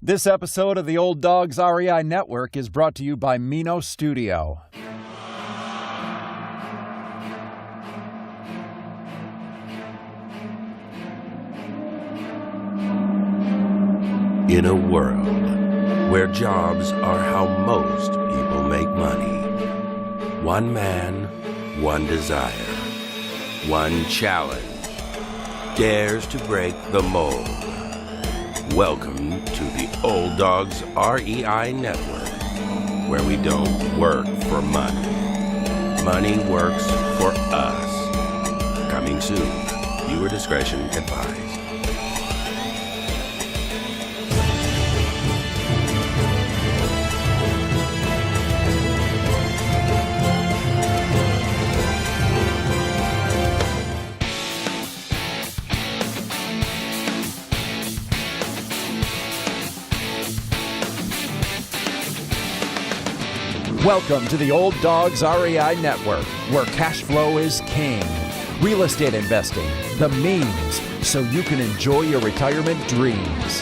This episode of the Old Dogs REI Network is brought to you by Mino Studio. In a world where jobs are how most people make money, one man, one desire, one challenge dares to break the mold. Welcome to the Old Dogs REI Network, where we don't work for money. Money works for us. Coming soon. Viewer discretion advised. Welcome to the Old Dogs REI Network, where cash flow is king. Real estate investing, the means, so you can enjoy your retirement dreams.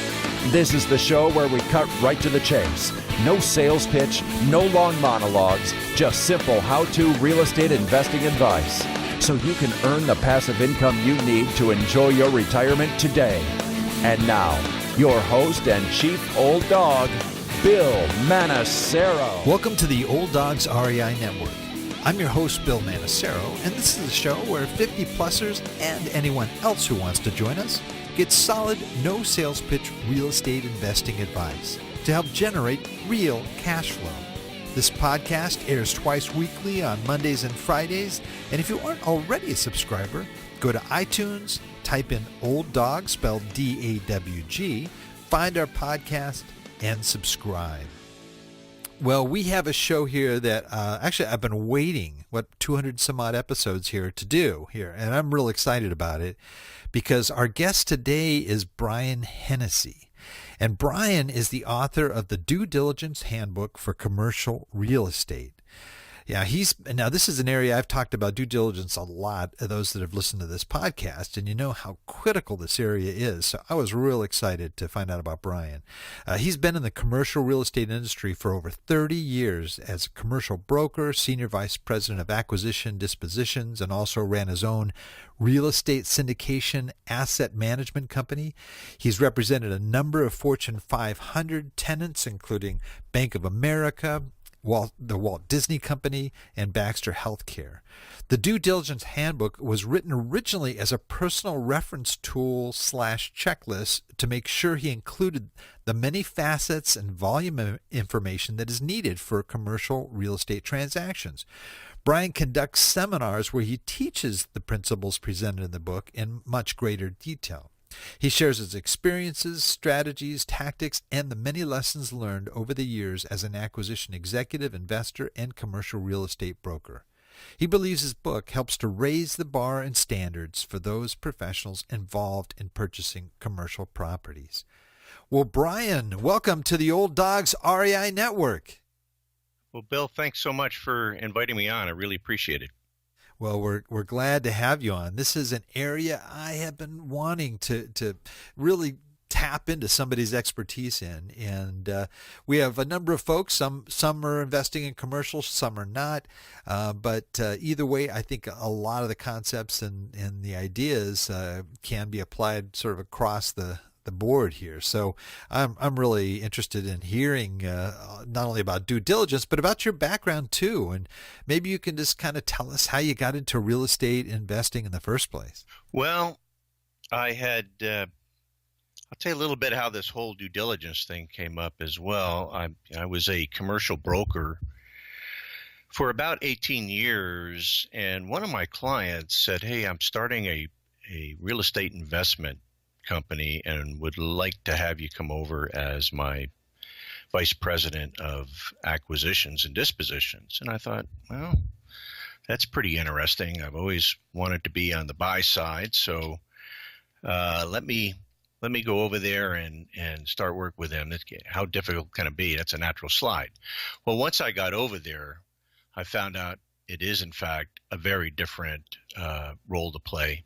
This is the show where we cut right to the chase. No sales pitch, no long monologues, just simple how-to real estate investing advice, so you can earn the passive income you need to enjoy your retirement today. And now, your host and chief old dog, Bill Manacero. Welcome to the Old Dogs REI Network. I'm your host, Bill Manacero, and this is a show where 50-plussers and anyone else who wants to join us get solid, no sales pitch real estate investing advice to help generate real cash flow. This podcast airs twice weekly on Mondays and Fridays, and if you aren't already a subscriber, go to iTunes, type in Old Dog, spelled D-A-W-G, find our podcast, and subscribe. Well, we have a show here that actually I've been waiting, 200 some odd episodes here to do here, and I'm real excited about it because our guest today is Brian Hennesey. And Brian is the author of the Due Diligence Handbook for Commercial Real Estate. Yeah, now this is an area I've talked about due diligence a lot, those that have listened to this podcast, and you know how critical this area is. So I was real excited to find out about Brian. He's been in the commercial real estate industry for over 30 years as a commercial broker, senior vice president of acquisition dispositions, and also ran his own real estate syndication asset management company. He's represented a number of Fortune 500 tenants, including Bank of America, the Walt Disney Company, and Baxter Healthcare. The Due Diligence Handbook was written originally as a personal reference tool / checklist to make sure he included the many facets and volume of information that is needed for commercial real estate transactions. Brian conducts seminars where he teaches the principles presented in the book in much greater detail. He shares his experiences, strategies, tactics, and the many lessons learned over the years as an acquisition executive, investor, and commercial real estate broker. He believes his book helps to raise the bar and standards for those professionals involved in purchasing commercial properties. Well, Brian, welcome to the Old Dogs REI Network. Well, Bill, thanks so much for inviting me on. I really appreciate it. Well, we're glad to have you on. This is an area I have been wanting to really tap into somebody's expertise in, and we have a number of folks. Some are investing in commercial, some are not. But either way, I think a lot of the concepts and the ideas can be applied sort of across the board here. So I'm really interested in hearing not only about due diligence, but about your background too. And maybe you can just kind of tell us how you got into real estate investing in the first place. Well, I'll tell you a little bit how this whole due diligence thing came up as well. I was a commercial broker for about 18 years, and one of my clients said, "Hey, I'm starting a real estate investment company and would like to have you come over as my vice president of acquisitions and dispositions." And I thought, well, that's pretty interesting. I've always wanted to be on the buy side, so let me go over there and start work with them. How difficult can it be? That's a natural slide. Well, once I got over there, I found out it is, in fact, a very different role to play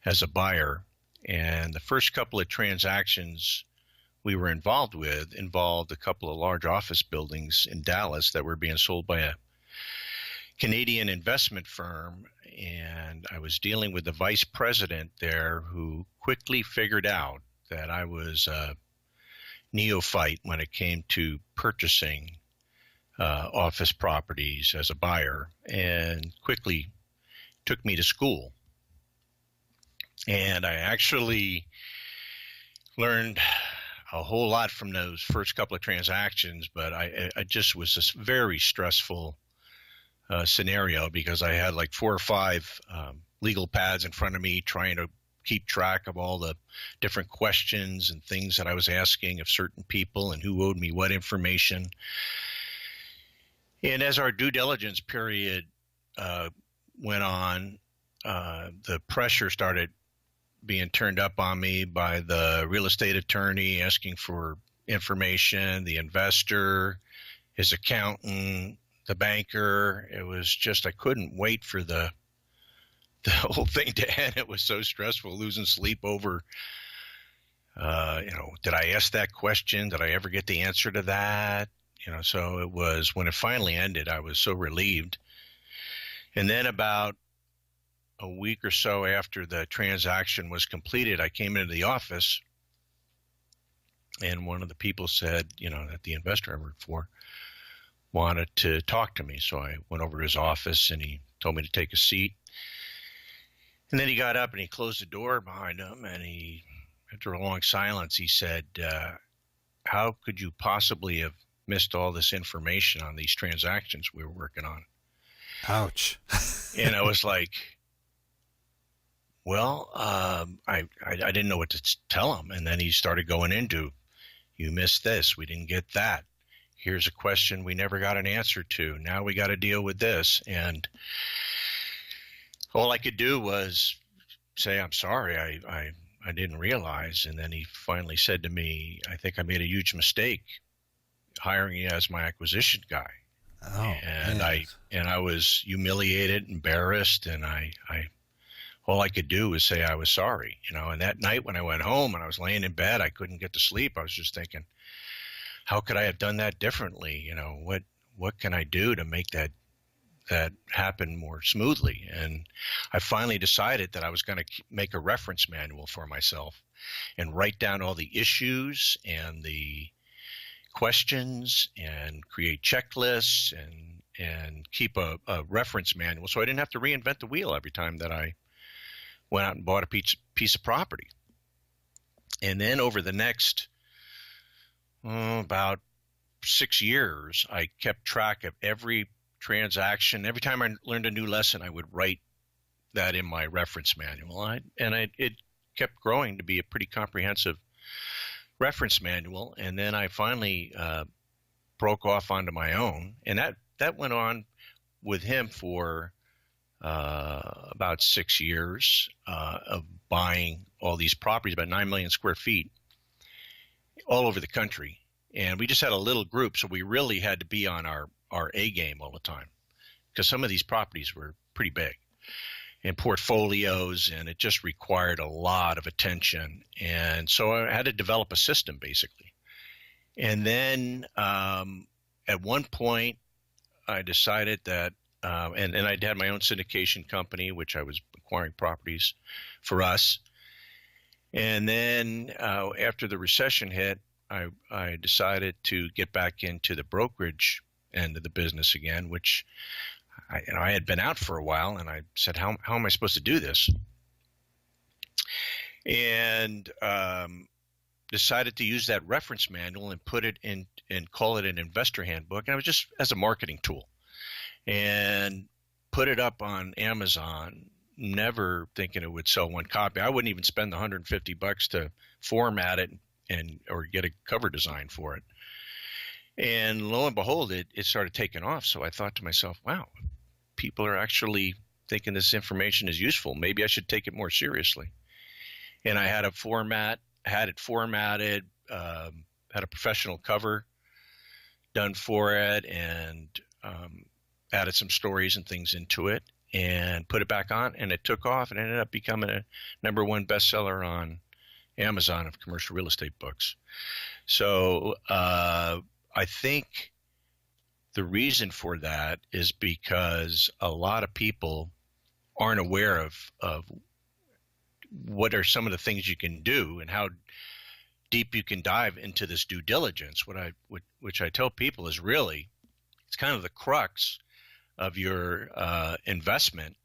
as a buyer. And the first couple of transactions we were involved with involved a couple of large office buildings in Dallas that were being sold by a Canadian investment firm, and I was dealing with the vice president there, who quickly figured out that I was a neophyte when it came to purchasing office properties as a buyer, and quickly took me to school. And I actually learned a whole lot from those first couple of transactions, but I just was this very stressful scenario, because I had like 4 or 5 legal pads in front of me trying to keep track of all the different questions and things that I was asking of certain people and who owed me what information. And as our due diligence period went on, the pressure started being turned up on me by the real estate attorney asking for information, the investor, his accountant, the banker. It was just, I couldn't wait for the whole thing to end. It was so stressful, losing sleep over, did I ask that question? Did I ever get the answer to that? So it was, when it finally ended, I was so relieved. And then about a week or so after the transaction was completed, I came into the office, and one of the people said, that the investor I worked for wanted to talk to me. So I went over to his office, and he told me to take a seat. And then he got up and he closed the door behind him, and after a long silence, he said, how could you possibly have missed all this information on these transactions we were working on? Ouch. And I was like, well, I didn't know what to tell him. And then he started going into, you missed this, we didn't get that. Here's a question we never got an answer to. Now we got to deal with this. And all I could do was say, I'm sorry, I didn't realize. And then he finally said to me, I think I made a huge mistake hiring you as my acquisition guy. Oh, and yes. I was humiliated, embarrassed, and all I could do was say I was sorry, And that night when I went home and I was laying in bed, I couldn't get to sleep. I was just thinking, how could I have done that differently? What can I do to make that happen more smoothly? And I finally decided that I was going to make a reference manual for myself and write down all the issues and the questions and create checklists and keep a reference manual, so I didn't have to reinvent the wheel every time that I went out and bought a piece of property. And then over the next about 6 years, I kept track of every transaction. Every time I learned a new lesson, I would write that in my reference manual. It kept growing to be a pretty comprehensive reference manual. And then I finally broke off onto my own. And that went on with him for about 6 years of buying all these properties, about 9 million square feet, all over the country. And we just had a little group, so we really had to be on our A game all the time, because some of these properties were pretty big and portfolios, and it just required a lot of attention. And so I had to develop a system, basically. And then at one point, I decided that and I'd had my own syndication company, which I was acquiring properties for us. And then after the recession hit, I decided to get back into the brokerage end of the business again, which I had been out for a while, and I said, how am I supposed to do this? And decided to use that reference manual and put it in and call it an investor handbook. And I was just as a marketing tool, and put it up on Amazon, never thinking it would sell one copy. I wouldn't even spend the $150 to format it or get a cover design for it. And lo and behold, it started taking off. So I thought to myself, wow, people are actually thinking this information is useful. Maybe I should take it more seriously. And I had it formatted, had a professional cover done for it, and added some stories and things into it, and put it back on, and it took off and ended up becoming a #1 bestseller on Amazon of commercial real estate books. So I think the reason for that is because a lot of people aren't aware of what are some of the things you can do and how deep you can dive into this due diligence. Which I tell people is really, it's kind of the crux of your investment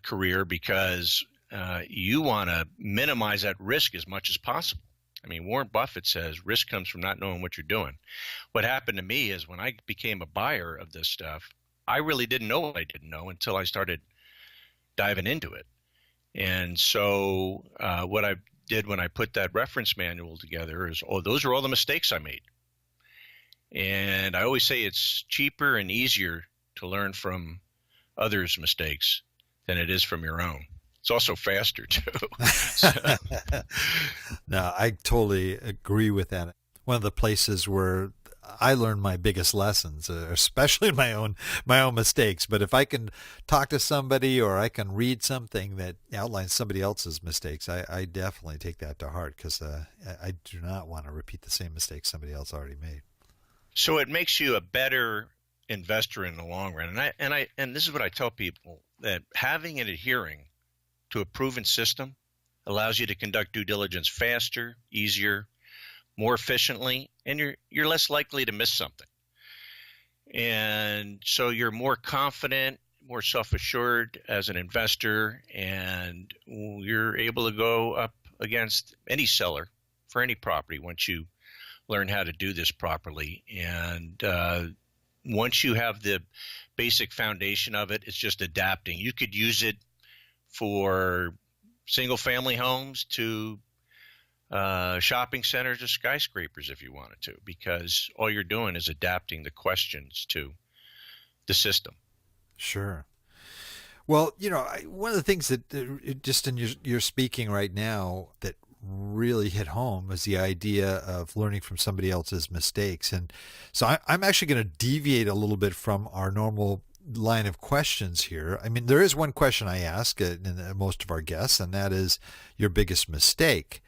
career, because you want to minimize that risk as much as possible. I mean, Warren Buffett says risk comes from not knowing what you're doing. What happened to me is when I became a buyer of this stuff, I really didn't know what I didn't know until I started diving into it. And so what I did when I put that reference manual together is, those are all the mistakes I made. And I always say it's cheaper and easier to learn from others' mistakes than it is from your own. It's also faster too. No, I totally agree with that. One of the places where I learned my biggest lessons, especially my own mistakes. But if I can talk to somebody or I can read something that outlines somebody else's mistakes, I definitely take that to heart, because I do not want to repeat the same mistakes somebody else already made. So it makes you a better investor in the long run. And this is what I tell people, that having and adhering to a proven system allows you to conduct due diligence faster, easier, more efficiently, and you're less likely to miss something. And so you're more confident, more self-assured as an investor, and you're able to go up against any seller for any property once you learn how to do this properly. And once you have the basic foundation of it, it's just adapting. You could use it for single-family homes to shopping centers to skyscrapers if you wanted to, because all you're doing is adapting the questions to the system. Sure. Well, one of the things that just in your speaking right now that really hit home is the idea of learning from somebody else's mistakes. And so I'm actually going to deviate a little bit from our normal line of questions here. I mean, there is one question I ask in most of our guests, and that is your biggest mistake.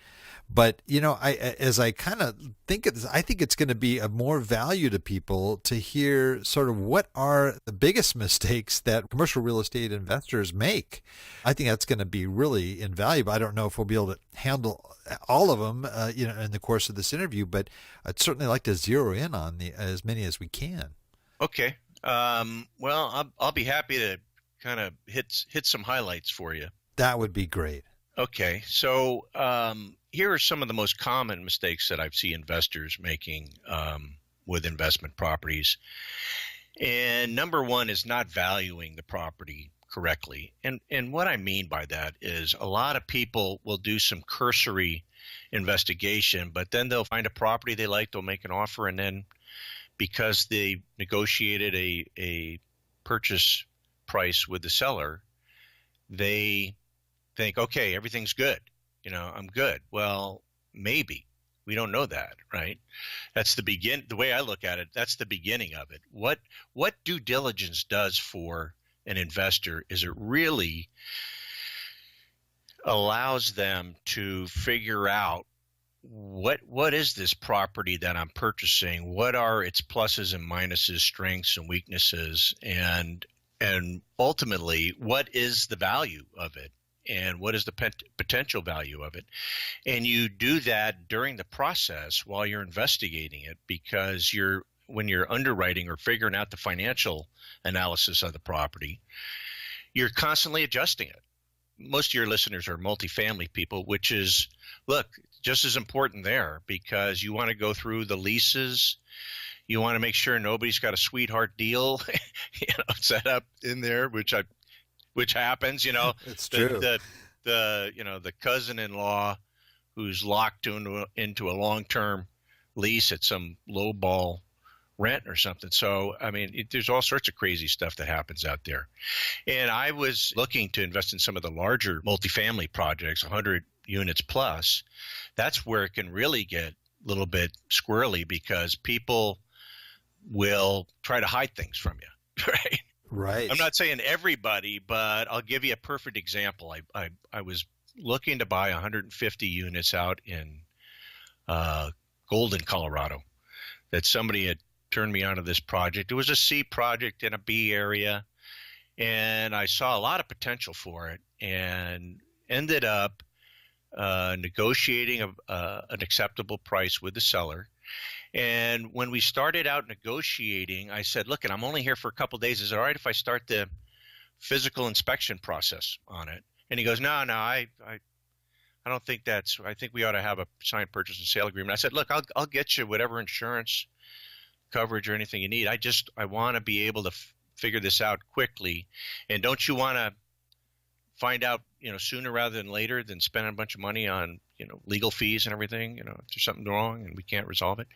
But, as I kind of think of this, I think it's going to be of more value to people to hear sort of what are the biggest mistakes that commercial real estate investors make. I think that's going to be really invaluable. I don't know if we'll be able to handle all of them, in the course of this interview, but I'd certainly like to zero in on as many as we can. Okay. Well, I'll be happy to kind of hit some highlights for you. That would be great. Okay. So here are some of the most common mistakes that I've seen investors making with investment properties. And number one is not valuing the property correctly. And what I mean by that is a lot of people will do some cursory investigation, but then they'll find a property they like, they'll make an offer, and then because they negotiated a purchase price with the seller, they think, okay, everything's good. I'm good. Well, maybe. We don't know that, right? That's the way I look at it, that's the beginning of it. What due diligence does for an investor is it really allows them to figure out what is this property that I'm purchasing? What are its pluses and minuses, strengths and weaknesses, and ultimately, what is the value of it, and what is the potential value of it? And you do that during the process while you're investigating it, because when you're underwriting or figuring out the financial analysis of the property, you're constantly adjusting it. Most of your listeners are multifamily people, which is, look, just as important there, because you want to go through the leases. You want to make sure nobody's got a sweetheart deal, set up in there, which happens. It's true. The cousin-in-law who's locked into a long-term lease at some lowball rent or something. So, I mean, there's all sorts of crazy stuff that happens out there. And I was looking to invest in some of the larger multifamily projects, 100 units plus. That's where it can really get a little bit squirrely, because people will try to hide things from you, right? Right. I'm not saying everybody, but I'll give you a perfect example. I was looking to buy 150 units out in Golden, Colorado, that somebody had turned me onto this project. It was a C project in a B area, and I saw a lot of potential for it, and ended up negotiating an acceptable price with the seller. And when we started out negotiating, I said, look, and I'm only here for a couple of days. Is it all right if I start the physical inspection process on it? And he goes, no, I don't think that's, I think we ought to have a signed purchase and sale agreement. I said, look, I'll get you whatever insurance coverage or anything you need. I want to be able to figure this out quickly. And don't you want to find out, sooner rather than later than spending a bunch of money on, legal fees and everything, if there's something wrong and we can't resolve it?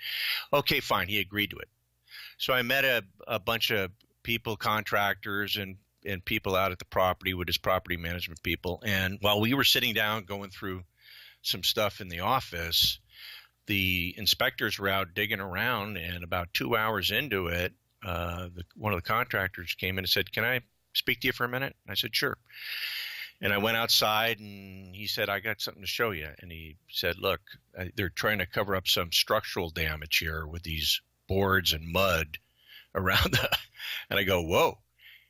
Okay, fine. He agreed to it. So I met a bunch of people, contractors and people out at the property with his property management people. And while we were sitting down going through some stuff in the office, the inspectors were out digging around, and about 2 hours into it, one of the contractors came in and said, can I speak to you for a minute? And I said, sure. And I went outside, and he said, I got something to show you. And he said, look, they're trying to cover up some structural damage here with these boards and mud around and I go, whoa.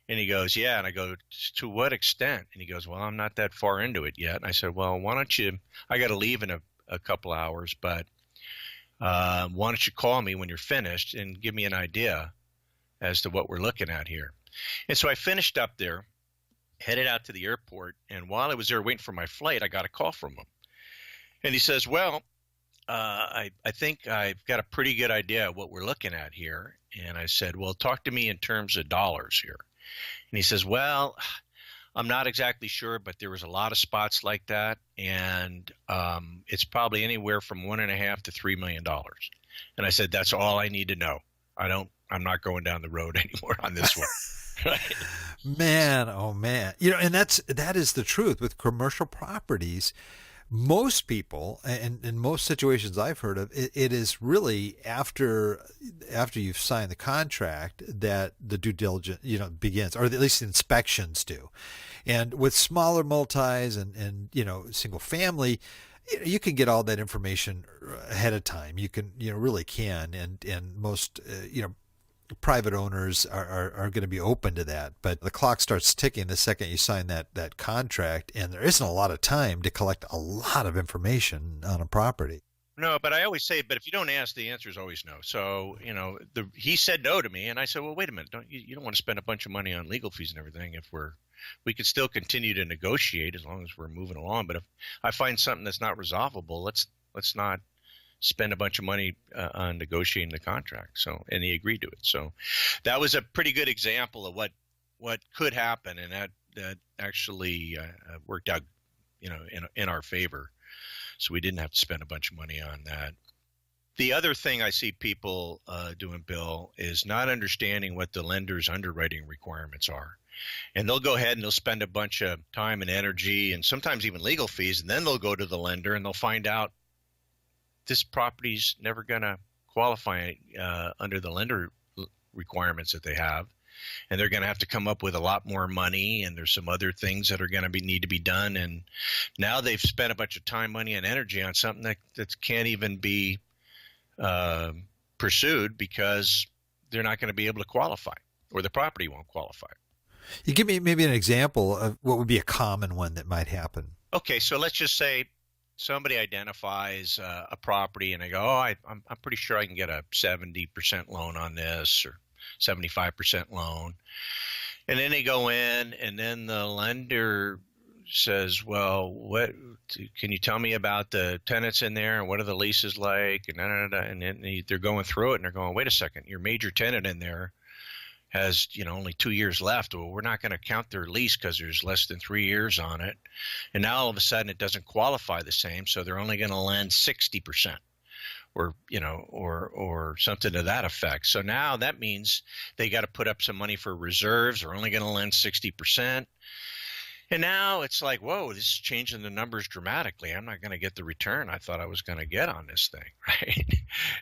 And he goes, yeah. And I go, to what extent? And he goes, well, I'm not that far into it yet. And I said, well, why don't you, I got to leave in a couple hours, but why don't you call me when you're finished and give me an idea as to what we're looking at here? And so I finished up there, headed out to the airport, and while I was there waiting for my flight, I got a call from him. And he says, well, I think I've got a pretty good idea of what we're looking at here. And I said, well, talk to me in terms of dollars here. And he says, well, I'm not exactly sure, but there was a lot of spots like that, and it's probably anywhere from $1.5 to $3 million. And I said, that's all I need to know. I'm not going down the road anymore on this one. Right. Man, oh man. And that is the truth with commercial properties. Most people, and in most situations I've heard of, it is really after you've signed the contract that the due diligence, begins, or at least inspections do. And with smaller multis and single family, you can get all that information ahead of time. You can, really can, and most, private owners are going to be open to that, but the clock starts ticking the second you sign that contract, and there isn't a lot of time to collect a lot of information on a property. No, but I always say, but if you don't ask, the answer is always no. So, he said no to me, and I said, well, wait a minute, you don't want to spend a bunch of money on legal fees and everything if we could still continue to negotiate as long as we're moving along. But if I find something that's not resolvable, let's not spend a bunch of money on negotiating the contract. So, and he agreed to it. So that was a pretty good example of what could happen. And that actually worked out, in our favor. So we didn't have to spend a bunch of money on that. The other thing I see people doing, Bill, is not understanding what the lender's underwriting requirements are. And they'll go ahead and they'll spend a bunch of time and energy and sometimes even legal fees. And then they'll go to the lender and they'll find out this property's never going to qualify under the lender requirements that they have, and they're going to have to come up with a lot more money, and there's some other things that are going to need to be done, and now they've spent a bunch of time, money, and energy on something that can't even be pursued because they're not going to be able to qualify, or the property won't qualify. You give me maybe an example of what would be a common one that might happen. Okay, so let's just say somebody identifies a property and they go, I'm pretty sure I can get a 70% loan on this or 75% loan. And then they go in and then the lender says, well, what can you tell me about the tenants in there and what are the leases like? And then they're going through it and they're going, wait a second, your major tenant in there has, only 2 years left. Well, we're not going to count their lease because there's less than 3 years on it. And now all of a sudden it doesn't qualify the same. So they're only going to lend 60% or, or something to that effect. So now that means they got to put up some money for reserves. They're only going to lend 60%. And now it's like, whoa, this is changing the numbers dramatically. I'm not going to get the return I thought I was going to get on this thing. Right.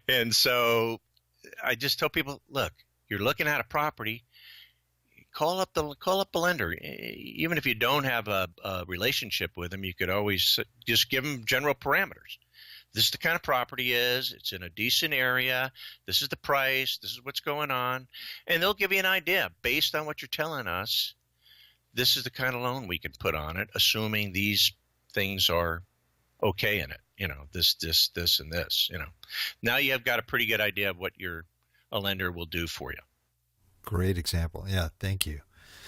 And so I just tell people, look, you're looking at a property, call up the lender. Even if you don't have a relationship with them, you could always just give them general parameters. this is the kind of property is, it's in a decent area, this is the price, this is what's going on, and they'll give you an idea based on what you're telling us. This is the kind of loan we can put on it, assuming these things are okay in it. This, and this. Now you have got a pretty good idea of what a lender will do for you. Great example. Yeah, thank you.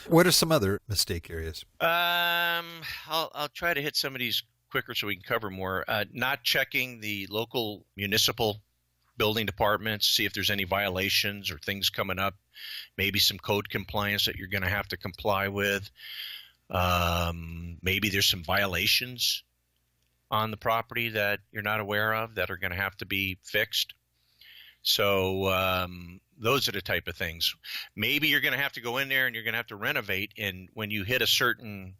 What are some other mistake areas? I'll try to hit some of these quicker so we can cover more. Not checking the local municipal building departments, see if there's any violations or things coming up, maybe some code compliance that you're going to have to comply with. Maybe there's some violations on the property that you're not aware of that are going to have to be fixed. So those are the type of things. Maybe you're going to have to go in there and you're going to have to renovate, and when you hit a certain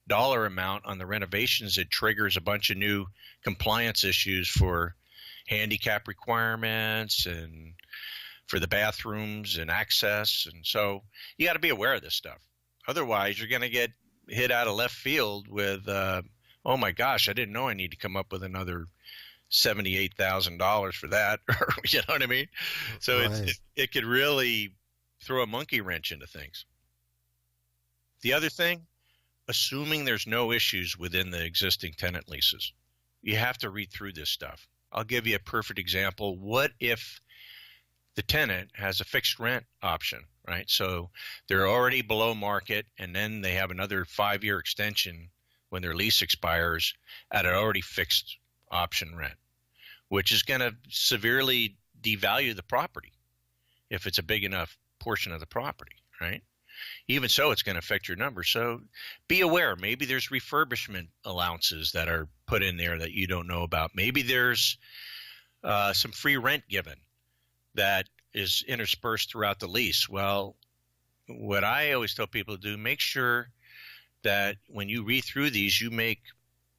dollar amount on the renovations, it triggers a bunch of new compliance issues for handicap requirements and for the bathrooms and access. And so you got to be aware of this stuff. Otherwise, you're going to get hit out of left field with, oh my gosh, I didn't know I need to come up with another $78,000 for that. You know what I mean? So Right. it could really throw a monkey wrench into things. The other thing, assuming there's no issues within the existing tenant leases, you have to read through this stuff. I'll give you a perfect example. What if the tenant has a fixed rent option, right? So they're already below market, and then they have another 5-year extension when their lease expires at an already fixed option rent, which is going to severely devalue the property if it's a big enough portion of the property, right? Even so, it's going to affect your numbers. So be aware. Maybe there's refurbishment allowances that are put in there that you don't know about. Maybe there's some free rent given that is interspersed throughout the lease. Well, what I always tell people to do, make sure that when you read through these, you make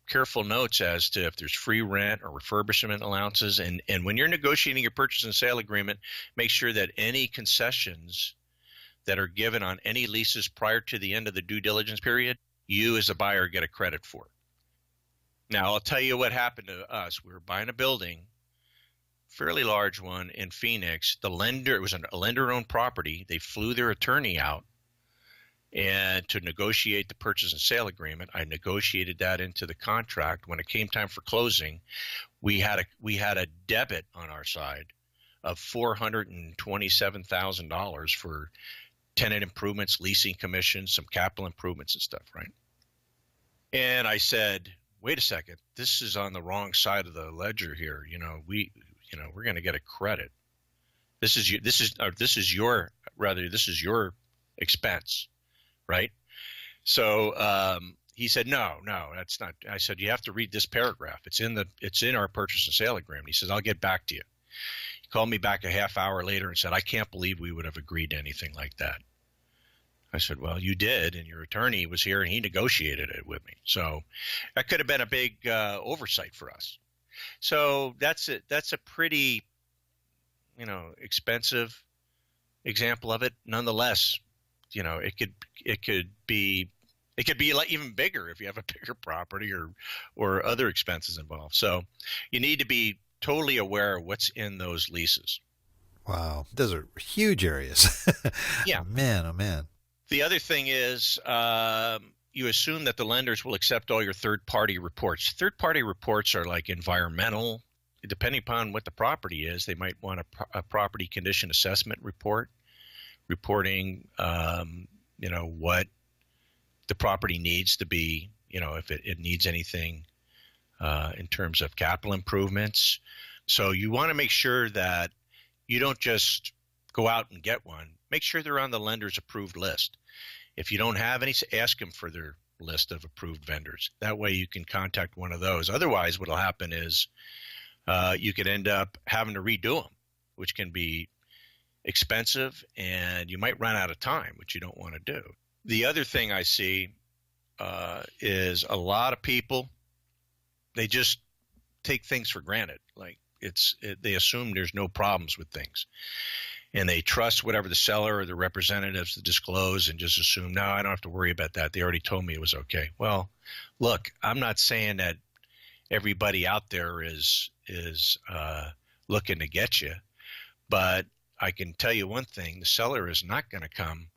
careful notes as to if there's free rent or refurbishment allowances. And when you're negotiating your purchase and sale agreement, make sure that any concessions that are given on any leases prior to the end of the due diligence period, you as a buyer get a credit for. Now, I'll tell you what happened to us. We were buying a building, fairly large one in Phoenix. The lender, it was a lender-owned property. They flew their attorney out and to negotiate the purchase and sale agreement. I negotiated that into the contract. When it came time for closing, we had a debit on our side of $427,000 for tenant improvements, leasing commissions, some capital improvements and stuff, right? And I said, wait a second, this is on the wrong side of the ledger here. We're going to get a credit. This is your expense, right? So he said, no, that's not. I said, you have to read this paragraph. It's in our purchase and sale agreement. He says, I'll get back to you. He called me back a half hour later and said, I can't believe we would have agreed to anything like that. I said, well, you did, and your attorney was here and he negotiated it with me. So that could have been a big oversight for us. So that's a pretty, expensive example of it. Nonetheless, it could be like even bigger if you have a bigger property or other expenses involved. So you need to be totally aware of what's in those leases. Wow. Those are huge areas. Yeah. Man, oh man. The other thing is you assume that the lenders will accept all your third-party reports. Third-party reports are like environmental. Depending upon what the property is, they might want a property condition assessment report, reporting, what the property needs to be, if it needs anything in terms of capital improvements. So you want to make sure that you don't just go out and get one. Make sure they're on the lender's approved list. If you don't have any, ask them for their list of approved vendors. That way you can contact one of those. Otherwise, what will happen is you could end up having to redo them, which can be expensive, and you might run out of time, which you don't want to do. The other thing I see is a lot of people, they just take things for granted. Like they assume there's no problems with things. And they trust whatever the seller or the representatives disclose and just assume, no, I don't have to worry about that. They already told me it was okay. Well, look, I'm not saying that everybody out there is is looking to get you. But I can tell you one thing, the seller is not going to come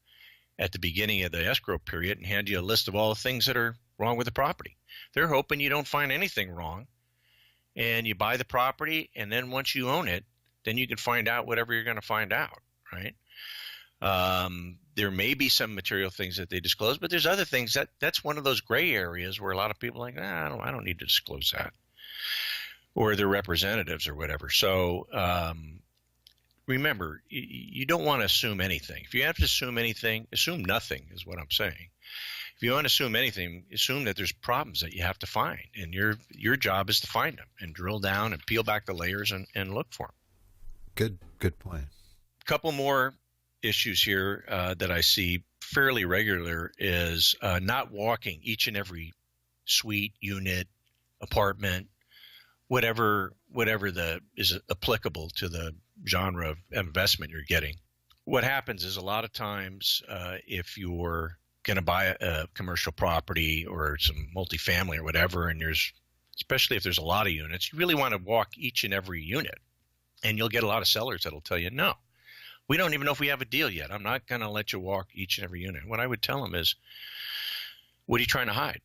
at the beginning of the escrow period and hand you a list of all the things that are wrong with the property. They're hoping you don't find anything wrong, and you buy the property, and then once you own it, then you can find out whatever you're going to find out, right? There may be some material things that they disclose, but there's other things that's one of those gray areas where a lot of people are like, I don't need to disclose that, or their representatives or whatever. So remember, you don't want to assume anything. If you have to assume anything, assume nothing is what I'm saying. If you want to assume anything, assume that there's problems that you have to find, and your job is to find them and drill down and peel back the layers and look for them. Good point. A couple more issues here that I see fairly regular is not walking each and every suite, unit, apartment, whatever is applicable to the genre of investment you're getting. What happens is a lot of times if you're going to buy a commercial property or some multifamily or whatever, and especially if there's a lot of units, you really want to walk each and every unit. And you'll get a lot of sellers that'll tell you, no, we don't even know if we have a deal yet. I'm not going to let you walk each and every unit. What I would tell them is, what are you trying to hide?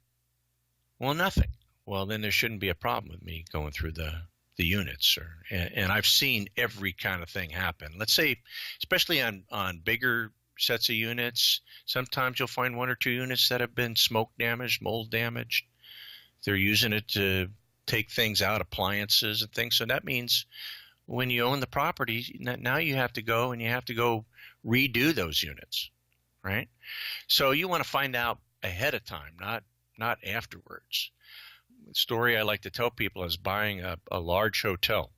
Well, nothing. Well, then there shouldn't be a problem with me going through the units. And I've seen every kind of thing happen. Let's say, especially on bigger sets of units, sometimes you'll find one or two units that have been smoke damaged, mold damaged. They're using it to take things out, appliances and things. So that means when you own the property, now you have to go redo those units, right? So you want to find out ahead of time, not afterwards. The story I like to tell people is buying a large hotel,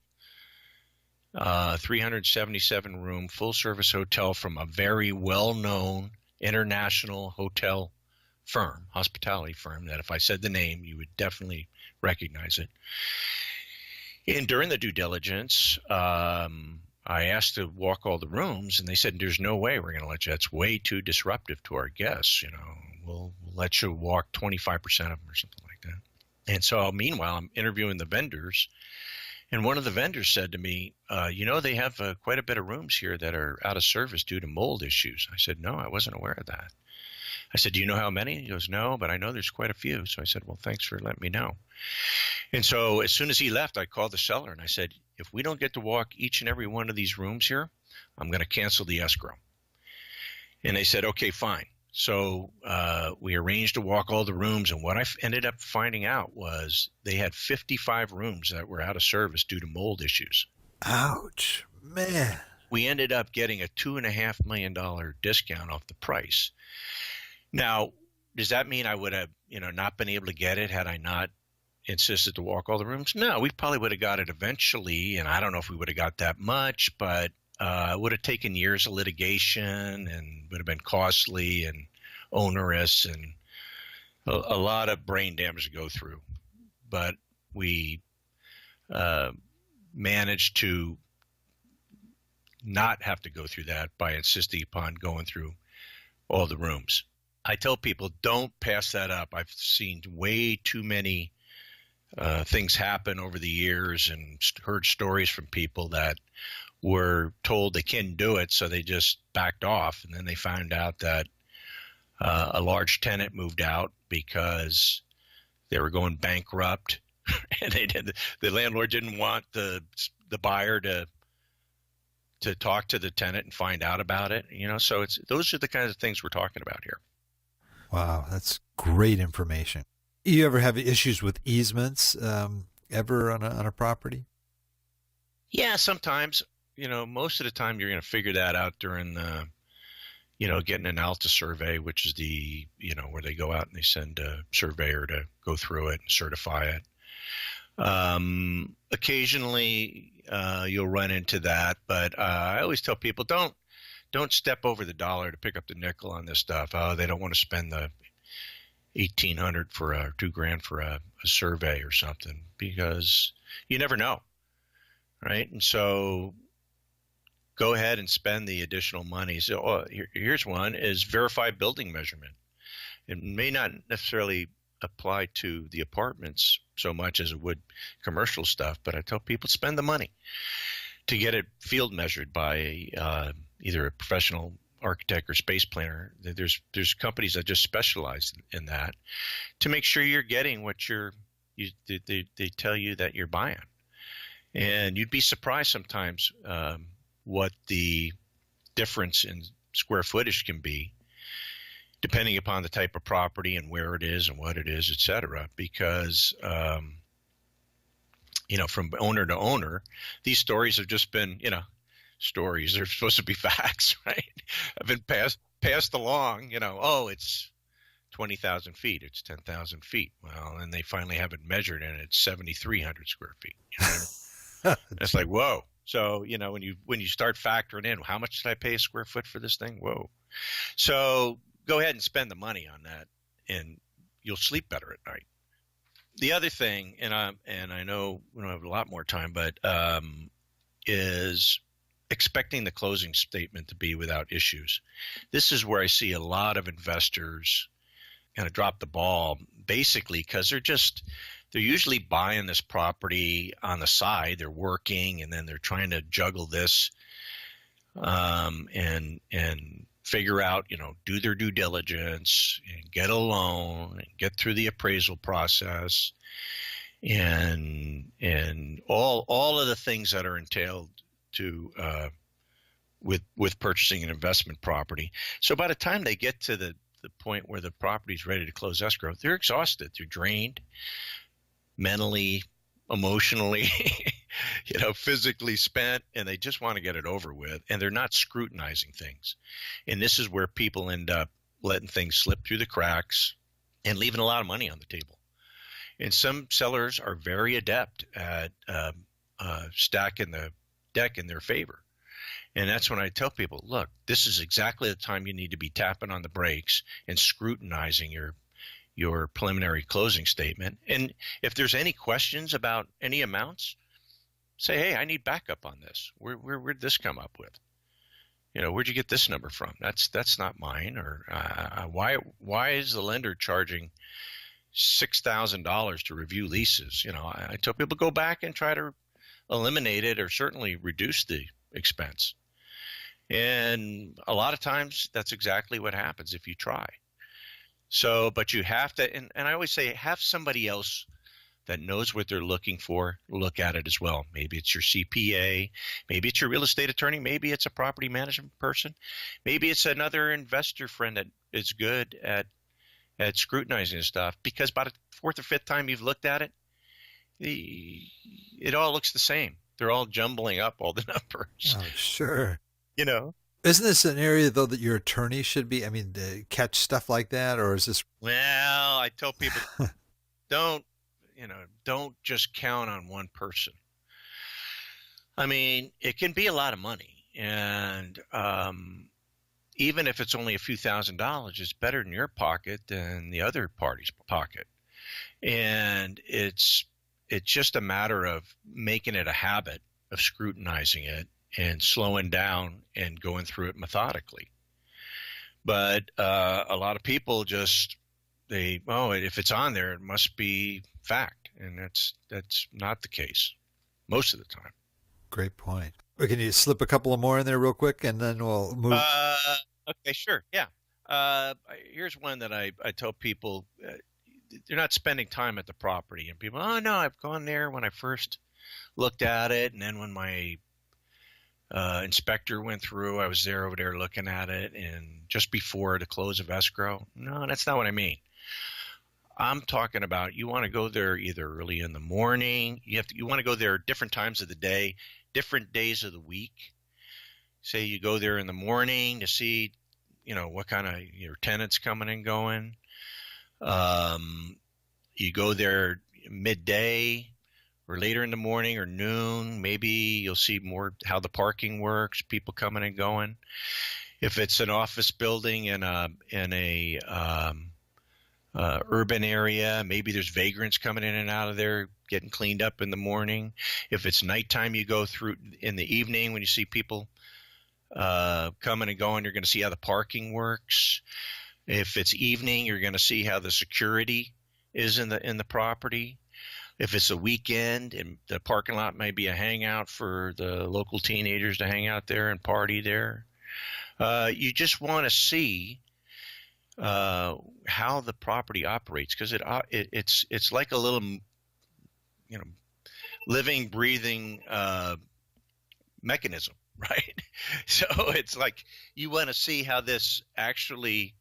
377 room full service hotel from a very well-known international hotel firm, hospitality firm, that if I said the name, you would definitely recognize it. And during the due diligence, I asked to walk all the rooms, and they said, there's no way we're going to let you. That's way too disruptive to our guests. We'll let you walk 25% of them or something like that. And so meanwhile, I'm interviewing the vendors, and one of the vendors said to me, they have quite a bit of rooms here that are out of service due to mold issues. I said, no, I wasn't aware of that. I said, do you know how many? He goes, no, but I know there's quite a few. So I said, well, thanks for letting me know. And so as soon as he left, I called the seller and I said, if we don't get to walk each and every one of these rooms here, I'm going to cancel the escrow. And they said, okay, fine. So we arranged to walk all the rooms, and what I ended up finding out was they had 55 rooms that were out of service due to mold issues. Ouch, man. We ended up getting a $2.5 million discount off the price. Now, does that mean I would have, not been able to get it had I not insisted to walk all the rooms? No, we probably would have got it eventually, and I don't know if we would have got that much, but it would have taken years of litigation and would have been costly and onerous and a lot of brain damage to go through. But we managed to not have to go through that by insisting upon going through all the rooms. I tell people, don't pass that up. I've seen way too many things happen over the years and heard stories from people that were told they couldn't do it, so they just backed off. And then they found out that a large tenant moved out because they were going bankrupt, and the landlord didn't want the buyer to talk to the tenant and find out about it. So those are the kinds of things we're talking about here. Wow, that's great information. You ever have issues with easements ever on a property? Yeah, sometimes. Most of the time you're going to figure that out during the, getting an ALTA survey, which is the, where they go out and they send a surveyor to go through it and certify it. Occasionally you'll run into that, but I always tell people, don't step over the dollar to pick up the nickel on this stuff. Oh, they don't want to spend the $1,800 for $2,000 for a survey or something, because you never know, right? And so go ahead and spend the additional money. So here's one: is verified building measurement. It may not necessarily apply to the apartments so much as it would commercial stuff, but I tell people spend the money to get it field measured by either a professional architect or space planner. There's companies that just specialize in that to make sure you're getting what they tell you that you're buying. And you'd be surprised sometimes what the difference in square footage can be, depending upon the type of property and where it is and what it is, et cetera. Because, from owner to owner, these stories have just been, stories. They're supposed to be facts, right? Have been passed along, it's 20,000 feet, it's 10,000 feet. Well, and they finally have it measured and it's 7,300 square feet. It's like, whoa. So, when you start factoring in, how much did I pay a square foot for this thing? Whoa. So go ahead and spend the money on that and you'll sleep better at night. The other thing, and I know we don't have a lot more time, but is expecting the closing statement to be without issues. This is where I see a lot of investors kind of drop the ball, basically because they're usually buying this property on the side. They're working and then they're trying to juggle this and figure out, do their due diligence and get a loan and get through the appraisal process and all of the things that are entailed to with purchasing an investment property. So by the time they get to the point where the property is ready to close escrow, they're exhausted, they're drained, mentally, emotionally, physically spent, and they just want to get it over with, and they're not scrutinizing things. And this is where people end up letting things slip through the cracks and leaving a lot of money on the table. And some sellers are very adept at stacking the deck in their favor. And that's when I tell people, look, this is exactly the time you need to be tapping on the brakes and scrutinizing your preliminary closing statement. And if there's any questions about any amounts, say, hey, I need backup on this. Where'd this come up with? Where'd you get this number from? That's not mine. Or why is the lender charging $6,000 to review leases? I tell people go back and try to eliminate it or certainly reduce the expense. And a lot of times that's exactly what happens if you try. So, but you have to, and I always say, have somebody else that knows what they're looking for look at it as well. Maybe it's your CPA, maybe it's your real estate attorney, maybe it's a property management person, maybe it's another investor friend that is good at scrutinizing this stuff, because by the fourth or fifth time you've looked at it, it all looks the same. They're all jumbling up all the numbers. Oh, sure. Isn't this an area, though, that your attorney should be, to catch stuff like that? Or is this? Well, I tell people, don't just count on one person. It can be a lot of money. And even if it's only a few $1,000s, it's better in your pocket than the other party's pocket. And it's just a matter of making it a habit of scrutinizing it and slowing down and going through it methodically. But a lot of people if it's on there, it must be fact. And that's not the case most of the time. Great point. Can you slip a couple of more in there real quick and then we'll move? Okay, sure. Yeah. Here's one that I tell people, they're not spending time at the property, and people, oh no, I've gone there when I first looked at it. And then when my inspector went through, I was over there looking at it, and just before the close of escrow. No, that's not what I mean. I'm talking about you want to go there either early in the morning. You want to go there different times of the day, different days of the week. Say you go there in the morning to see, what kind of your tenants coming and going. You go there midday or later in the morning or noon. Maybe you'll see more how the parking works, people coming and going. If it's an office building in a urban area, maybe there's vagrants coming in and out of there getting cleaned up in the morning. If it's nighttime, you go through in the evening when you see people coming and going, you're going to see how the parking works. If it's evening, you're going to see how the security is in the property. If it's a weekend and the parking lot may be a hangout for the local teenagers to hang out there and party there, you just want to see how the property operates, because it's like a little, living, breathing mechanism, right? So it's like you want to see how this actually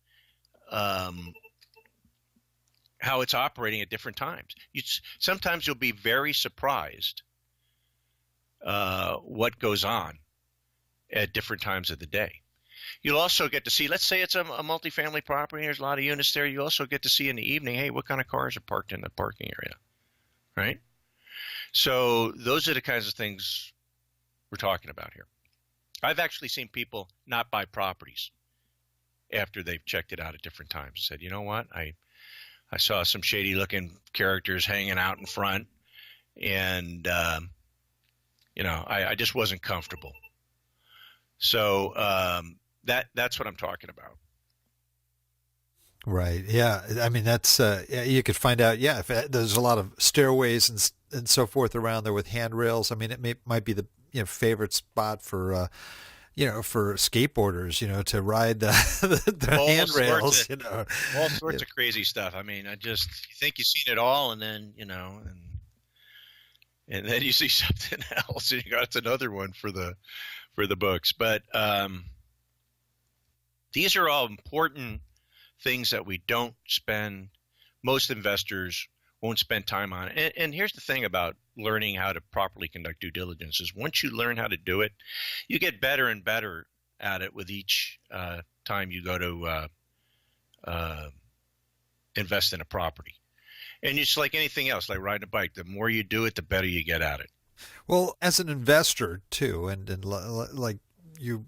how it's operating at different times. Sometimes you'll be very surprised what goes on at different times of the day. You'll also get to see, let's say it's a multifamily property, there's a lot of units there. You also get to see in the evening, hey, what kind of cars are parked in the parking area, right? So those are the kinds of things we're talking about here. I've actually seen people not buy properties after they've checked it out at different times and said, you know what, I saw some shady looking characters hanging out in front, and I just wasn't comfortable. So that's what I'm talking about. Right. Yeah. I mean, that's you could find out. Yeah, if there's a lot of stairways and so forth around there with handrails. I mean, it might be the favorite spot for for skateboarders, to ride the handrails. All sorts of crazy stuff. I mean, you think you've seen it all, and then and then you see something else, and that's another one for the books. But these are all important things that we don't spend. Most investors won't spend time on. And here's the thing about learning how to properly conduct due diligence is once you learn how to do it, you get better and better at it with each time you go to invest in a property. And it's like anything else, like riding a bike. The more you do it, the better you get at it. Well, as an investor too, and like you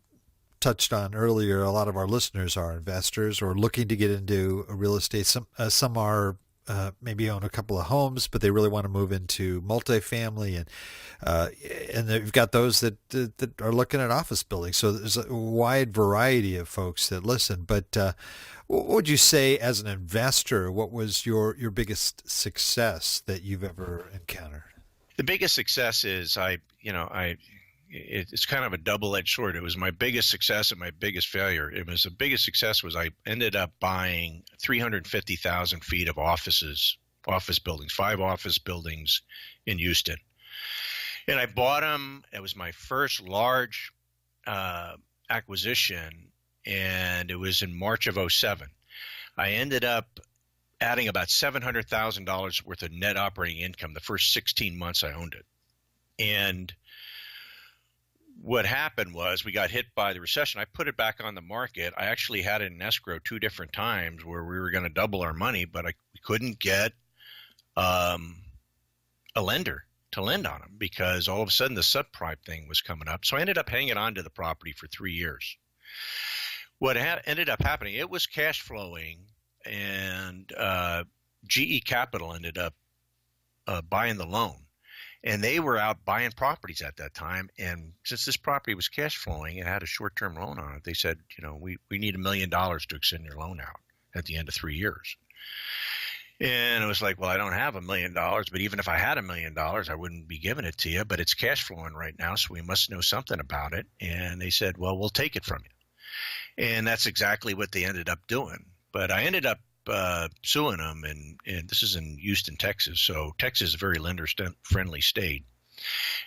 touched on earlier, a lot of our listeners are investors or looking to get into real estate. Some are maybe own a couple of homes, but they really want to move into multifamily, and they've got those that are looking at office buildings. So there's a wide variety of folks that listen. But what would you say as an investor? What was your biggest success that you've ever encountered? The biggest success is it's kind of a double-edged sword. It was my biggest success and my biggest failure. The biggest success was I ended up buying 350,000 feet of office buildings, 5 office buildings in Houston. And I bought them. It was my first large acquisition, and it was in March of 2007. I ended up adding about $700,000 worth of net operating income the first 16 months I owned it. And what happened was we got hit by the recession. I put it back on the market. I actually had it in escrow 2 different times where we were going to double our money, but we couldn't get a lender to lend on them because all of a sudden the subprime thing was coming up. So I ended up hanging on to the property for 3 years. What ended up happening, it was cash flowing, and GE Capital ended up buying the loan. And they were out buying properties at that time. And since this property was cash flowing and had a short-term loan on it, they said, we need $1 million to extend your loan out at the end of 3 years. And it was like, well, I don't have $1 million, but even if I had $1 million, I wouldn't be giving it to you. But it's cash flowing right now, so we must know something about it. And they said, well, we'll take it from you. And that's exactly what they ended up doing. But I ended up suing them, and this is in Houston, Texas. So Texas is a very lender-friendly state.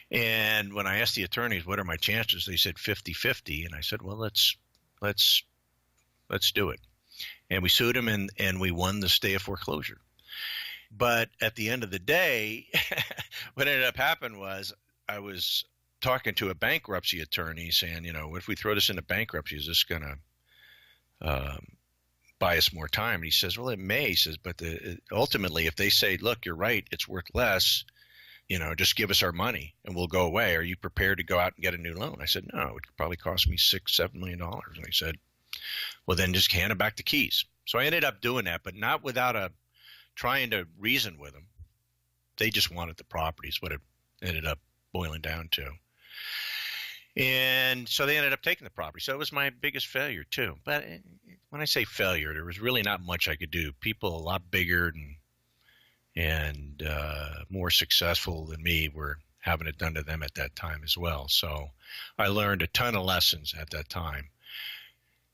And when I asked the attorneys, what are my chances? They said 50-50. And I said, well, let's do it. And we sued them, and we won the stay of foreclosure. But at the end of the day, what ended up happening was I was talking to a bankruptcy attorney saying, what if we throw this into bankruptcy? Is this going to buy us more time? And he says, well, it may. He says, but ultimately, if they say, look, you're right, it's worth less, just give us our money and we'll go away. Are you prepared to go out and get a new loan? I said, no, it could probably cost me $6-7 million. And he said, well, then just hand them back the keys. So I ended up doing that, but not without trying to reason with them. They just wanted the properties, what it ended up boiling down to. And so they ended up taking the property. So it was my biggest failure too. But when I say failure, there was really not much I could do. People a lot bigger and more successful than me were having it done to them at that time as well. So I learned a ton of lessons at that time.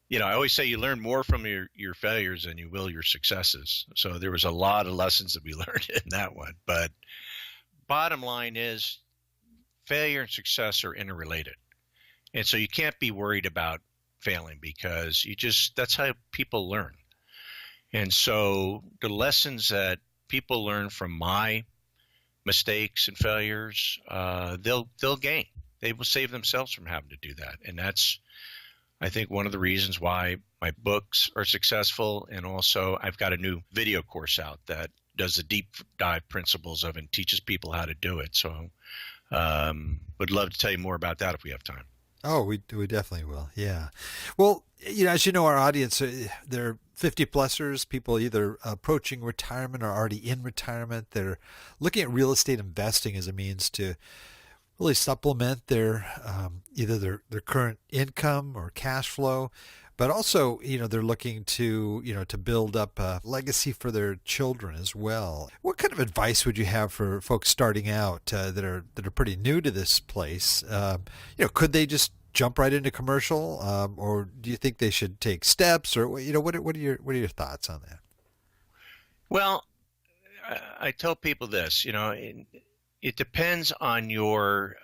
You know, I always say you learn more from your failures than you will your successes. So there was a lot of lessons that we learned in that one. But bottom line is failure and success are interrelated. And so you can't be worried about failing because that's how people learn. And so the lessons that people learn from my mistakes and failures, they'll gain. They will save themselves from having to do that. And that's, I think, one of the reasons why my books are successful. And also I've got a new video course out that does the deep dive principles of and teaches people how to do it. So would love to tell you more about that if we have time. Oh, we definitely will. Yeah. Well, you know, as you know, our audience, they're 50-plussers, people either approaching retirement or already in retirement. They're looking at real estate investing as a means to really supplement their either their current income or cash flow, but also, you know, they're looking to, you know, to build up a legacy for their children as well. What kind of advice would you have for folks starting out that are pretty new to this place? You know, could they just jump right into commercial, or do you think they should take steps, or, you know, what are your thoughts on that? Well, I tell people this, you know, it depends on your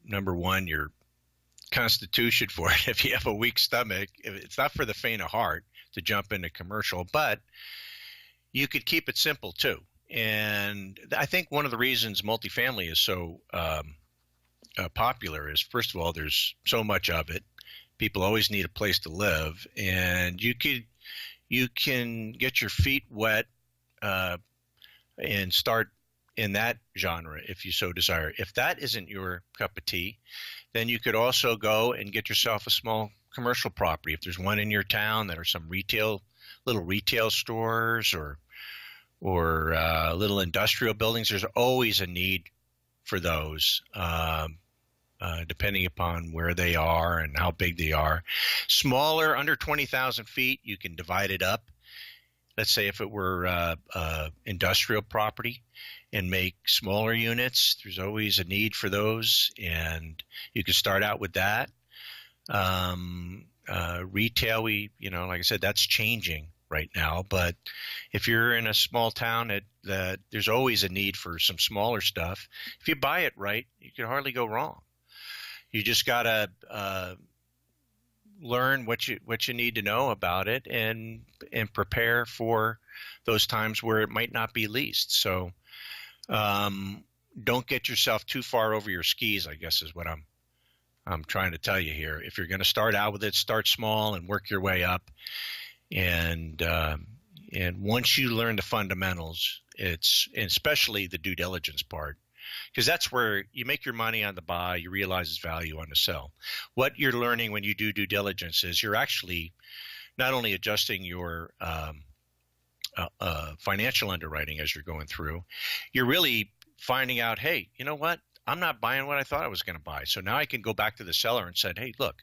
number one, your constitution for it. If you have a weak stomach, it's not for the faint of heart to jump into commercial, but you could keep it simple too. And I think one of the reasons multifamily is so popular is, first of all, there's so much of it. People always need a place to live, and you can get your feet wet and start in that genre if you so desire. If that isn't your cup of tea, then you could also go and get yourself a small commercial property. If there's one in your town that are some little retail stores or little industrial buildings, there's always a need for those, depending upon where they are and how big they are. Smaller, under 20,000 feet, you can divide it up. Let's say if it were industrial property, and make smaller units. There's always a need for those, and you can start out with that. Retail, like I said, that's changing right now. But if you're in a small town, that there's always a need for some smaller stuff. If you buy it right, you can hardly go wrong. You just gotta learn what you need to know about it, and prepare for those times where it might not be leased. So don't get yourself too far over your skis, I guess is what I'm trying to tell you here. If you're going to start out with it, start small and work your way up. And once you learn the fundamentals, and especially the due diligence part, because that's where you make your money on the buy, you realize its value on the sell. What you're learning when you do due diligence is you're actually not only adjusting your financial underwriting as you're going through, you're really finding out, hey, you know what? I'm not buying what I thought I was going to buy. So now I can go back to the seller and say, hey, look,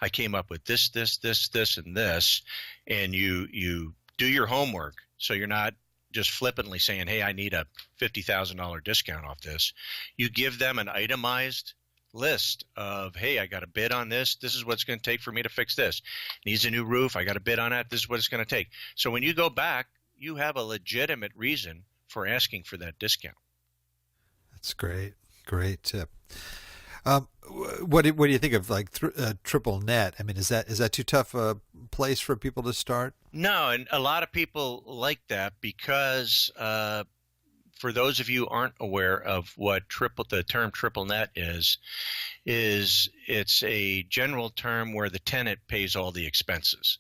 I came up with this, and this, and you do your homework. So you're not just flippantly saying, hey, I need a $50,000 discount off this. You give them an itemized list of, hey, I got a bid on this. This is what it's going to take for me to fix this. Needs a new roof. I got a bid on that. This is what it's going to take. So when you go back, you have a legitimate reason for asking for that discount. That's great. Great tip. What do you think of like triple net? I mean, is that too tough a place for people to start? No, and a lot of people like that because for those of you who aren't aware of what the term triple net is it's a general term where the tenant pays all the expenses.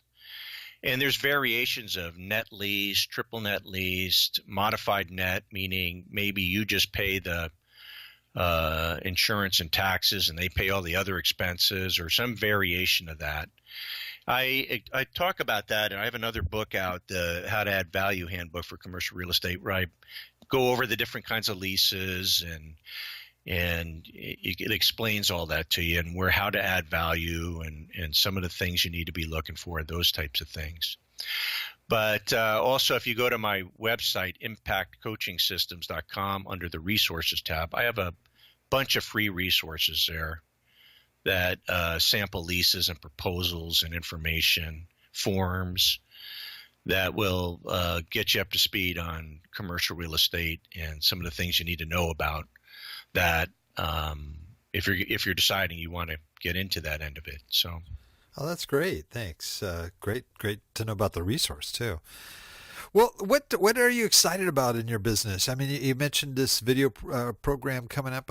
And there's variations of net lease, triple net leased, modified net, meaning maybe you just pay the insurance and taxes and they pay all the other expenses, or some variation of that. I talk about that, and I have another book out, the How to Add Value Handbook for Commercial Real Estate, where I go over the different kinds of leases and it explains all that to you, and how to add value and some of the things you need to be looking for, those types of things. But also, if you go to my website, impactcoachingsystems.com, under the resources tab, I have a bunch of free resources there that sample leases and proposals and information, forms that will get you up to speed on commercial real estate and some of the things you need to know about that if you're deciding you want to get into that end of it. So. Oh, that's great. Thanks. Great to know about the resource too. Well, what are you excited about in your business? I mean, you mentioned this video program coming up.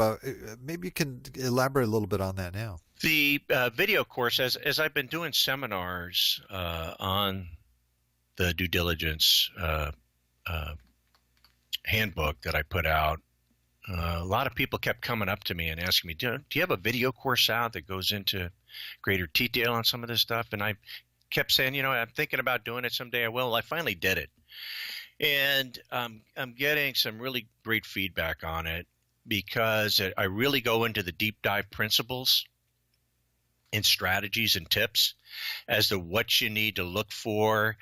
Maybe you can elaborate a little bit on that now. The video course, as I've been doing seminars on the due diligence handbook that I put out, a lot of people kept coming up to me and asking me, do you have a video course out that goes into greater detail on some of this stuff? And I kept saying, I'm thinking about doing it someday. I will. I finally did it. And I'm getting some really great feedback on it because I really go into the deep dive principles and strategies and tips as to what you need to look for,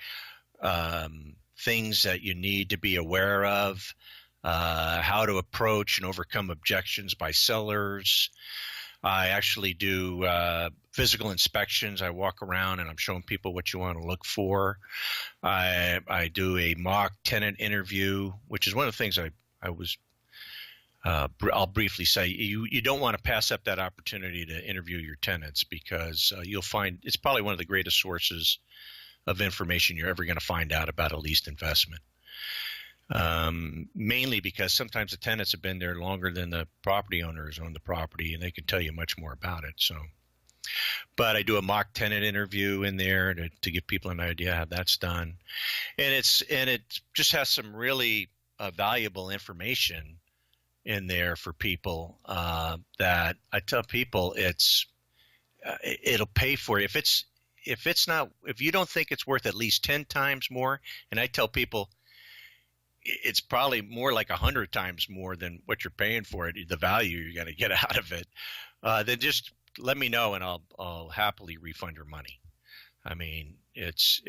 things that you need to be aware of, how to approach and overcome objections by sellers. I actually do physical inspections. I walk around and I'm showing people what you want to look for. I do a mock tenant interview, which is one of the things I'll briefly say. You don't want to pass up that opportunity to interview your tenants because you'll find it's probably one of the greatest sources of information you're ever going to find out about a leased investment. Mainly because sometimes the tenants have been there longer than the property owners own the property, and they can tell you much more about it. So, but I do a mock tenant interview in there to give people an idea how that's done, and it just has some really valuable information in there for people that I tell people it'll pay for it if you don't think it's worth at least 10 times more, and I tell people it's probably more like 100 times more than what you're paying for it, the value you're going to get out of it, then just let me know and I'll happily refund your money. I mean, it's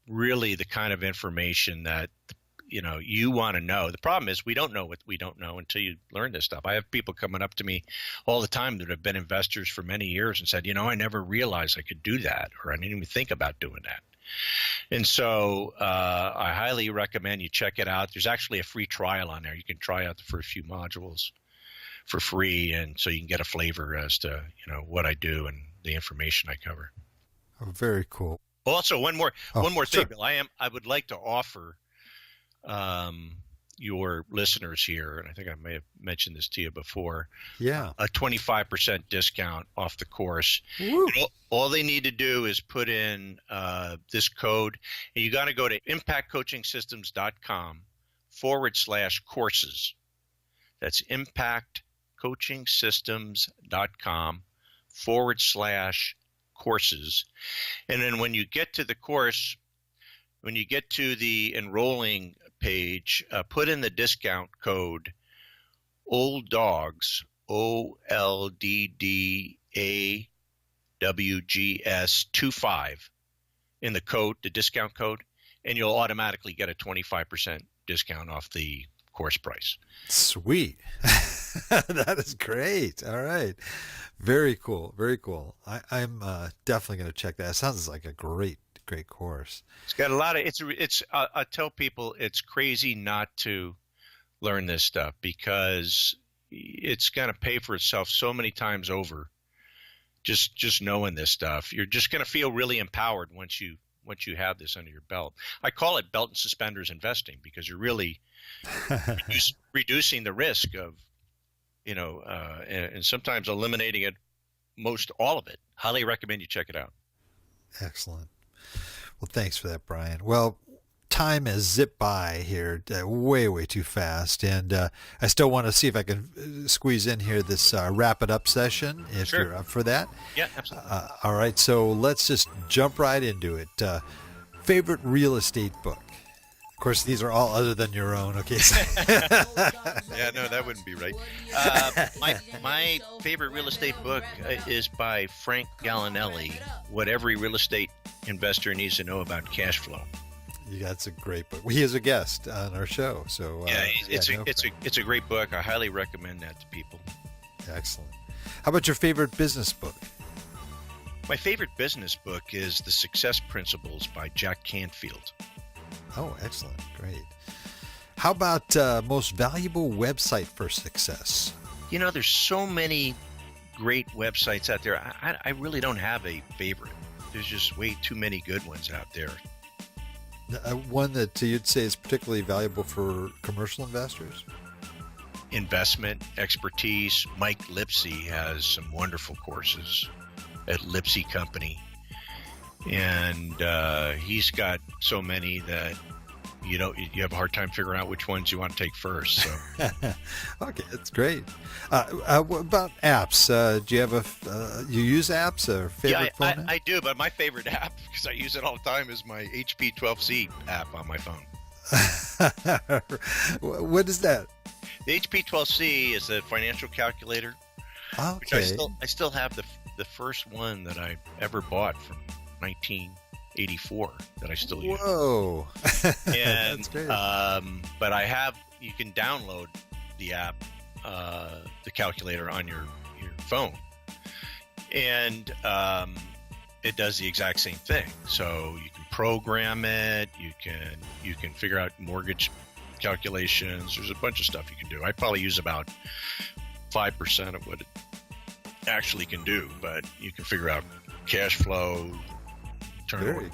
really the kind of information that, you want to know. The problem is we don't know what we don't know until you learn this stuff. I have people coming up to me all the time that have been investors for many years and said, I never realized I could do that, or I didn't even think about doing that. And so I highly recommend you check it out. There's actually a free trial on there. You can try out the first few modules for free, and so you can get a flavor as to what I do and the information I cover. Oh, very cool. Also, one more sure. thing, Bill. I would like to offer your listeners here, and I think I may have mentioned this to you before. Yeah, a 25% discount off the course. All they need to do is put in this code, and you got to go to impactcoachingsystems.com/courses. That's impactcoachingsystems.com/courses. And then when you get to the course, when you get to the enrolling page, put in the discount code Old Dogs, OLDDAWGS 25 in the discount code, and you'll automatically get a 25% discount off the course price. Sweet. That is great. All right. Very cool. Very cool. I'm definitely going to check that. It sounds like a great course. It's got a lot of I tell people it's crazy not to learn this stuff because it's going to pay for itself so many times over. Just knowing this stuff, you're just going to feel really empowered once you have this under your belt. I call it belt and suspenders investing because you're really reducing the risk of, and sometimes eliminating it, all of it. Highly recommend you check it out. Excellent. Well, thanks for that, Brian. Well, time has zipped by here way too fast, and I still want to see if I can squeeze in here this wrap it up session if Sure. you're up for that. Yeah, absolutely. All right, so let's just jump right into it. Favorite real estate book? Of course, these are all other than your own. Okay. Yeah, no, that wouldn't be right. My favorite real estate book is by Frank Gallinelli, What Every Real Estate Investor Needs to Know About Cash Flow. Yeah, that's a great book. He is a guest on our show, so it's a great book. I highly recommend that to people. Excellent. How about your favorite business book? My favorite business book is The Success Principles by Jack Canfield. Oh, excellent. Great. How about most valuable website for success? You know, there's so many great websites out there. I really don't have a favorite. There's just way too many good ones out there. One that you'd say is particularly valuable for commercial investors? Investment expertise. Mike Lipsey has some wonderful courses at Lipsey Company. And he's got so many that you have a hard time figuring out which ones you want to take first. So. Okay, that's great. What about apps? Do you have you use apps or favorite phone app? I do, but my favorite app, because I use it all the time, is my HP 12C app on my phone. What is that? The HP 12C is a financial calculator. Okay. Which I still have the first one that I ever bought from 1984 that I still use. Whoa. And, that's great. But you can download the app, the calculator on your phone. And it does the exact same thing. So you can program it, you can figure out mortgage calculations. There's a bunch of stuff you can do. I probably use about 5% of what it actually can do, but you can figure out cash flow, turnover,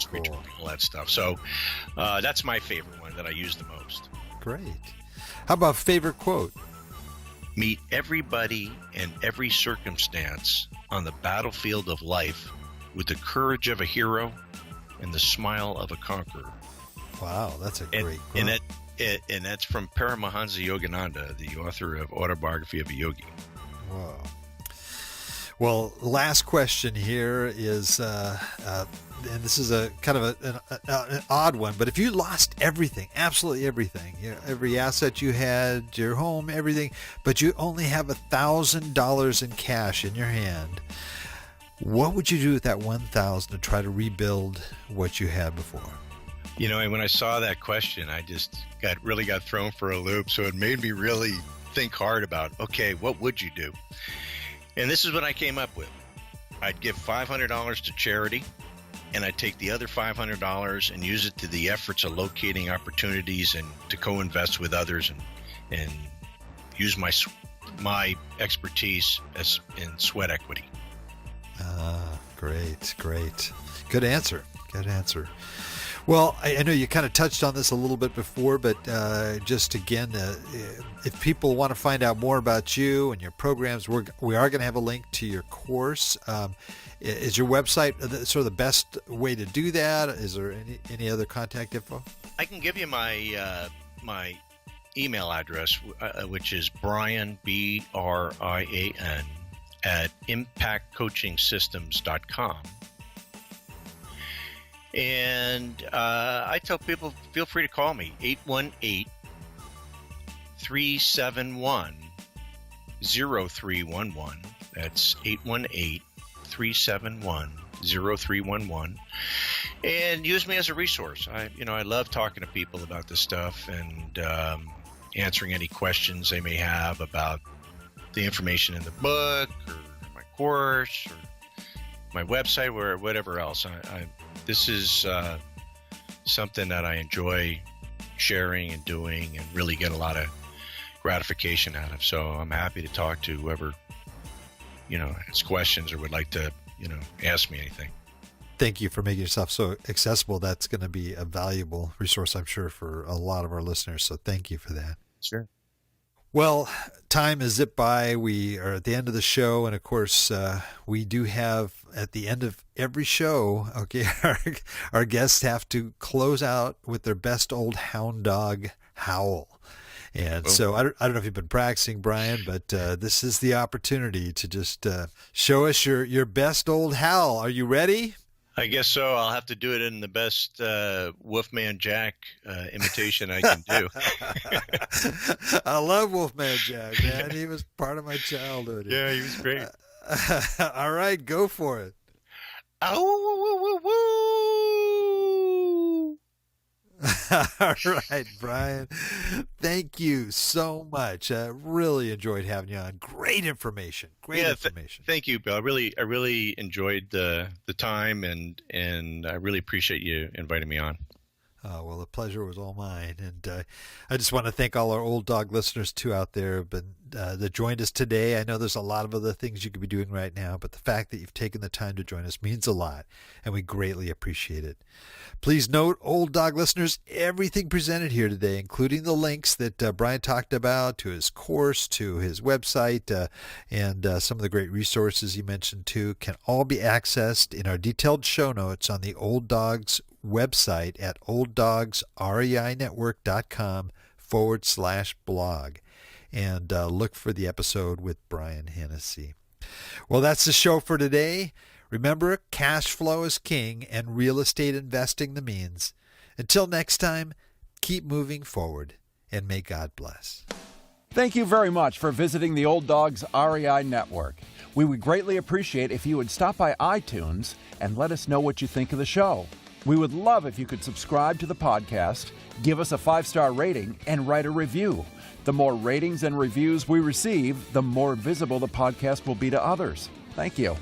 all that stuff. So that's my favorite one that I use the most. Great. How about favorite quote? Meet everybody and every circumstance on the battlefield of life with the courage of a hero and the smile of a conqueror. Wow, that's a great quote. And that's from Paramahansa Yogananda, the author of Autobiography of a Yogi. Whoa. Well, last question here is, and this is a kind of an odd one, but if you lost everything, absolutely everything, every asset you had, your home, everything, but you only have $1,000 in cash in your hand, what would you do with that $1,000 to try to rebuild what you had before? You know, when I saw that question, I just really got thrown for a loop. So it made me really think hard about, okay, what would you do? And this is what I came up with. I'd give $500 to charity, and I'd take the other $500 and use it to the efforts of locating opportunities and to co-invest with others and use my expertise in sweat equity. Great. Good answer. Well, I know you kind of touched on this a little bit before, but just again, if people want to find out more about you and your programs, we are going to have a link to your course. Is your website sort of the best way to do that? Is there any other contact info? I can give you my my email address, which is Brian, BRIAN, at impactcoachingsystems.com. And I tell people, feel free to call me, 818-371-0311. That's 818-371-0311. And use me as a resource. I love talking to people about this stuff and answering any questions they may have about the information in the book or my course or my website or whatever else. This is something that I enjoy sharing and doing and really get a lot of gratification out of. So I'm happy to talk to whoever, has questions or would like to, ask me anything. Thank you for making yourself so accessible. That's going to be a valuable resource, I'm sure, for a lot of our listeners. So thank you for that. Sure. Well, time has zipped by. We are at the end of the show. And of course, we do have at the end of every show, okay, our guests have to close out with their best old hound dog howl. And so I don't know if you've been practicing, Brian, but this is the opportunity to just show us your best old howl. Are you ready? I guess so. I'll have to do it in the best Wolfman Jack imitation I can do. I love Wolfman Jack, man. He was part of my childhood. Yeah, he was great. All right, go for it. Ow, woo, woo, woo, All right, Brian. Thank you so much. Really enjoyed having you on. Great information. Great information. Thank you, Bill. I really enjoyed the time, and I really appreciate you inviting me on. Well, the pleasure was all mine. And I just want to thank all our Old Dog listeners, too, out there that joined us today. I know there's a lot of other things you could be doing right now, but the fact that you've taken the time to join us means a lot, and we greatly appreciate it. Please note, Old Dog listeners, everything presented here today, including the links that Brian talked about to his course, to his website, and some of the great resources he mentioned, too, can all be accessed in our detailed show notes on the Old Dogs website at olddogsreinetwork.com/blog, and look for the episode with Brian Hennesey. Well, that's the show for today. Remember, cash flow is king and real estate investing the means. Until next time, keep moving forward, and may God bless. Thank you very much for visiting the Old Dogs REI Network. We would greatly appreciate if you would stop by iTunes and let us know what you think of the show. We would love if you could subscribe to the podcast, give us a 5-star rating, and write a review. The more ratings and reviews we receive, the more visible the podcast will be to others. Thank you.